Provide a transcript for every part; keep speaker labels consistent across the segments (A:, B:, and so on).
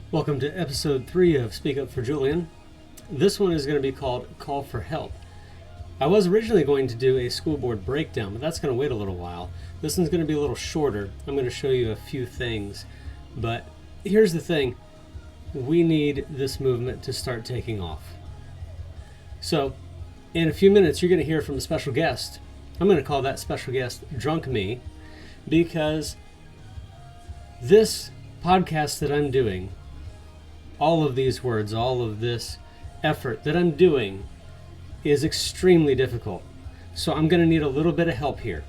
A: Welcome to episode 3 of Speak Up for Julian. This one is going to be called Call for Help. I was originally going to do a school board breakdown, but that's going to wait a little while. This one's going to be a little shorter. I'm going to show you a few things. But here's the thing. We need this movement to start taking off. So, in a few minutes, you're going to hear from a special guest. I'm going to call that special guest Drunk Me, because this podcast that I'm doing, all of these words, all of this effort that I'm doing is extremely difficult. So I'm going to need a little bit of help here.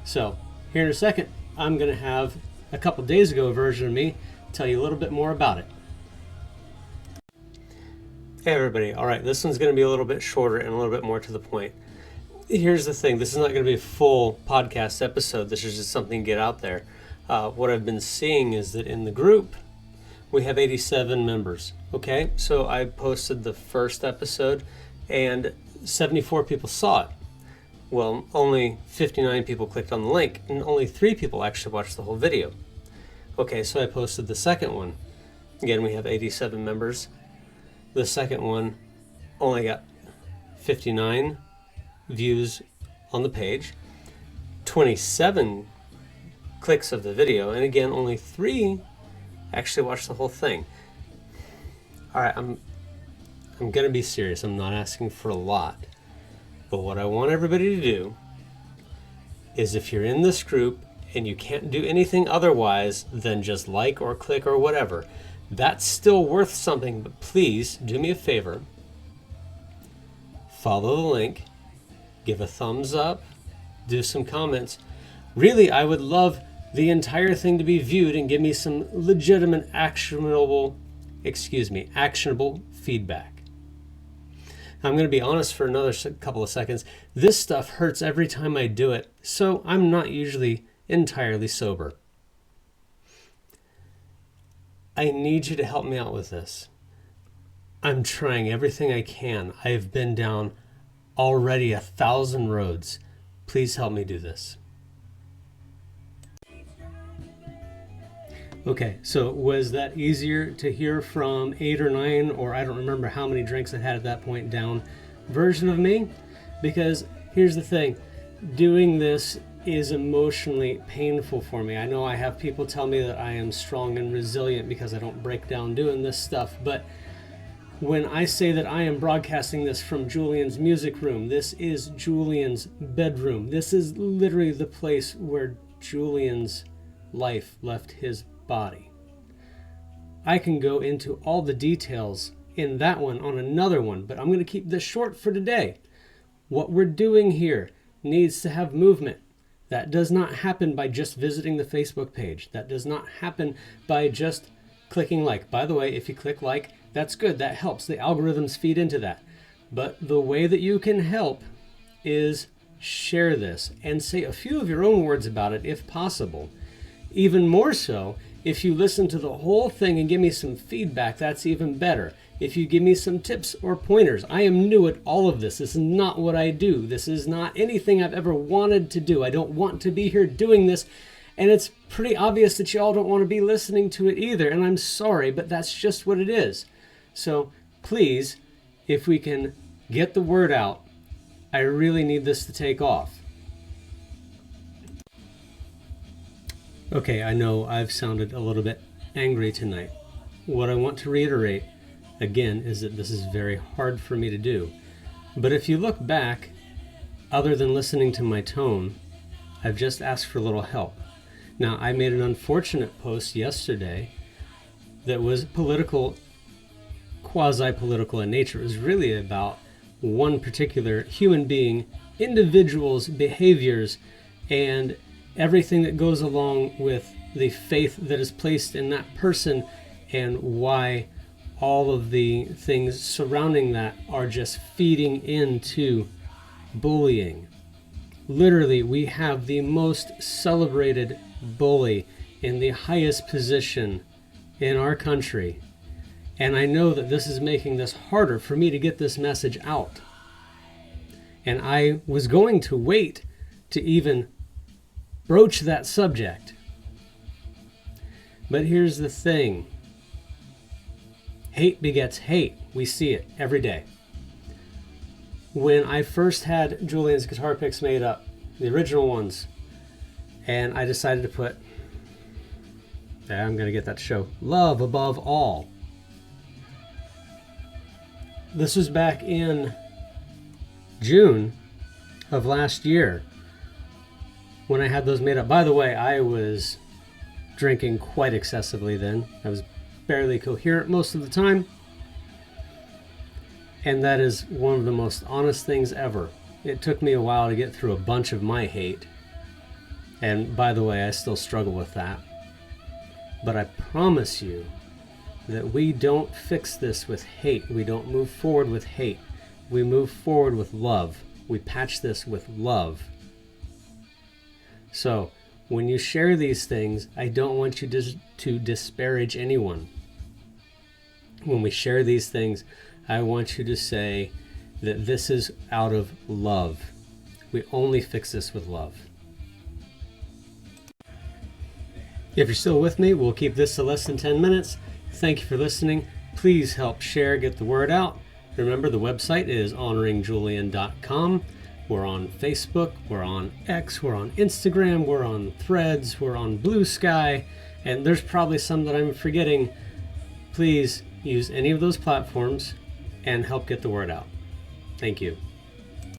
A: So here in a second, I'm going to have a couple days ago version of me tell you a little bit more about it. Hey everybody. All right, this one's going to be a little bit shorter and a little bit more to the point. Here's the thing. This is not going to be a full podcast episode. This is just something to get out there. What I've been seeing is that in the group, we have 87 members. Okay, so I posted the first episode and 74 people saw it. Well, only 59 people clicked on the link and only 3 people actually watched the whole video. Okay, so I posted the second one. Again, we have 87 members. The second one only got 59 views on the page, 27 clicks of the video, and again, only 3 actually watched the whole thing. All right, I'm gonna be serious. I'm not asking for a lot, but what I want everybody to do is, if you're in this group and you can't do anything otherwise than just like or click or whatever, that's still worth something. But please do me a favor, follow the link, give a thumbs up, do some comments. Really, I would love the entire thing to be viewed and give me some legitimate actionable feedback. I'm going to be honest for another couple of seconds. This stuff hurts every time I do it, so I'm not usually entirely sober. I need you to help me out with this. I'm trying everything I can. I've been down already 1,000 roads. Please help me do this. Okay, so was that easier to hear from 8 or 9, or I don't remember how many drinks I had at that point down, version of me? Because here's the thing, doing this is emotionally painful for me. I know I have people tell me that I am strong and resilient because I don't break down doing this stuff, but when I say that I am broadcasting this from Julian's music room, this is Julian's bedroom. This is literally the place where Julian's life left his body. I can go into all the details in that one on another one, but I'm going to keep this short for today. What we're doing here needs to have movement. That does not happen by just visiting the Facebook page. That does not happen by just clicking like. By the way, if you click like, that's good. That helps. The algorithms feed into that. But the way that you can help is share this and say a few of your own words about it if possible. Even more so, if you listen to the whole thing and give me some feedback, that's even better. If you give me some tips or pointers, I am new at all of this. This is not what I do. This is not anything I've ever wanted to do. I don't want to be here doing this. And it's pretty obvious that y'all don't want to be listening to it either. And I'm sorry, but that's just what it is. So please, if we can get the word out, I really need this to take off. Okay, I know I've sounded a little bit angry tonight. What I want to reiterate, again, is that this is very hard for me to do. But if you look back, other than listening to my tone, I've just asked for a little help. Now, I made an unfortunate post yesterday that was political, quasi-political in nature. It was really about one particular human being, individuals' behaviors, and everything that goes along with the faith that is placed in that person, and why all of the things surrounding that are just feeding into bullying. Literally, we have the most celebrated bully in the highest position in our country. And I know that this is making this harder for me to get this message out. And I was going to wait to even broach that subject. But here's the thing. Hate begets hate. We see it every day. When I first had Julian's guitar picks made up, the original ones, and I decided to put, I'm going to get that to show, love above all. This was back in June of last year when I had those made up. By the way, I was drinking quite excessively then. I was barely coherent most of the time. And that is one of the most honest things ever. It took me a while to get through a bunch of my hate. And by the way, I still struggle with that. But I promise you that we don't fix this with hate. We don't move forward with hate. We move forward with love. We patch this with love. So, when you share these things, I don't want you to disparage anyone. When we share these things, I want you to say that this is out of love. We only fix this with love. If you're still with me, we'll keep this to less than 10 minutes. Thank you for listening. Please help share, get the word out. Remember, the website is honoringjulian.com. We're on Facebook, we're on X, we're on Instagram, we're on Threads, we're on Blue Sky, and there's probably some that I'm forgetting. Please use any of those platforms and help get the word out. Thank you.